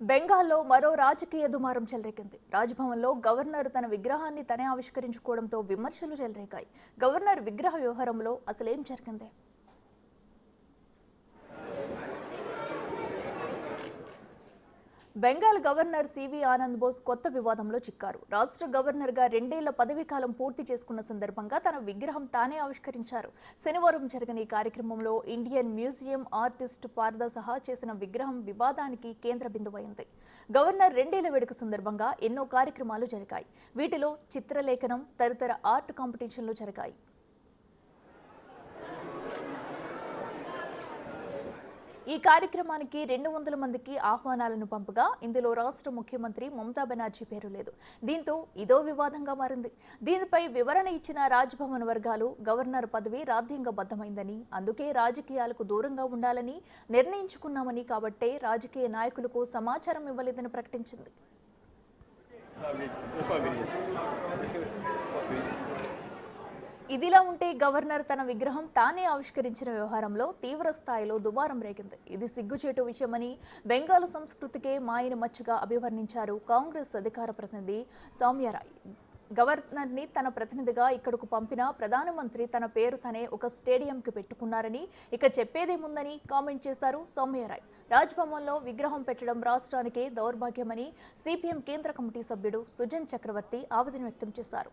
బెంగాల్లో మరో రాజకీయ దుమారం చెలరేగింది. రాజ్భవన్లో గవర్నర్ తన విగ్రహాన్ని తనే ఆవిష్కరించుకోవడంతో విమర్శలు చెలరేగాయి. గవర్నర్ విగ్రహ వ్యవహారంలో అసలేం జరిగింది? బెంగాల్ గవర్నర్ సివి ఆనంద్ బోస్ కొత్త వివాదంలో చిక్కారు. రాష్ట్ర గవర్నర్గా 2 ఏళ్ల పదవీకాలం పూర్తి చేసుకున్న సందర్భంగా తన విగ్రహం తానే ఆవిష్కరించారు. శనివారం జరిగిన ఈ కార్యక్రమంలో ఇండియన్ మ్యూజియం ఆర్టిస్ట్ పార్దా సహా చేసిన విగ్రహం వివాదానికి కేంద్ర బిందువైంది. గవర్నర్ 2 ఏళ్ల వేడుక సందర్భంగా ఎన్నో కార్యక్రమాలు జరిగాయి. వీటిలో చిత్రలేఖనం, తదితర ఆర్ట్ కాంపిటీషన్లు జరిగాయి. ఈ కార్యక్రమానికి 200 మందికి ఆహ్వానాలను పంపగా ఇందులో రాష్ట్ర ముఖ్యమంత్రి మమతా బెనర్జీ పేరు లేదు. దీంతో ఇదో వివాదంగా మారింది. దీనిపై వివరణ ఇచ్చిన రాజ్భవన్ వర్గాలు గవర్నర్ పదవి రాజ్యాంగబద్ధమైందని, అందుకే రాజకీయాలకు దూరంగా ఉండాలని నిర్ణయించుకున్నామని, కాబట్టే రాజకీయ నాయకులకు సమాచారం ఇవ్వలేదని ప్రకటించింది. ఇదిలా ఉంటే గవర్నర్ తన విగ్రహం తానే ఆవిష్కరించిన వ్యవహారంలో తీవ్ర స్థాయిలో దుమారం రేగింది. ఇది సిగ్గుచేటు విషయమని బెంగాల్ సంస్కృతికే మాయని మచ్చగా అభివర్ణించారు కాంగ్రెస్ అధికార ప్రతినిధి సౌమ్యరాయ్. గవర్నర్ని తన ప్రతినిధిగా ఇక్కడకు పంపిన ప్రధానమంత్రి తన పేరు తనే ఒక స్టేడియంకి పెట్టుకున్నారని, ఇక చెప్పేదేముందని కామెంట్ చేశారు సౌమ్యరాయ్. రాజ్భవన్లో విగ్రహం పెట్టడం రాష్ట్రానికే దౌర్భాగ్యమని సిపిఎం కేంద్ర కమిటీ సభ్యుడు సుజన్ చక్రవర్తి ఆవేదన వ్యక్తం చేశారు.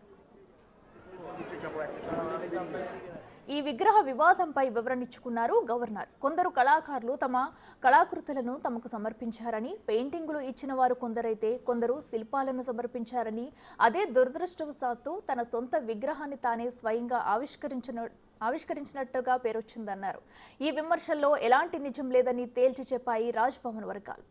ఈ విగ్రహ వివాదంపై వివరణిచ్చుకున్నారు గవర్నర్. కొందరు కళాకారులు తమ కళాకృతులను తమకు సమర్పించారని, పెయింటింగులు ఇచ్చిన వారు కొందరైతే కొందరు శిల్పాలను సమర్పించారని, అదే దురదృష్టవశాత్తు తన సొంత విగ్రహాన్ని తానే స్వయంగా ఆవిష్కరించినట్టుగా పేరొచ్చిందన్నారు. ఈ విమర్శల్లో ఎలాంటి నిజం లేదని తేల్చి చెప్పాయి రాజ్భవన్ వర్గాలు.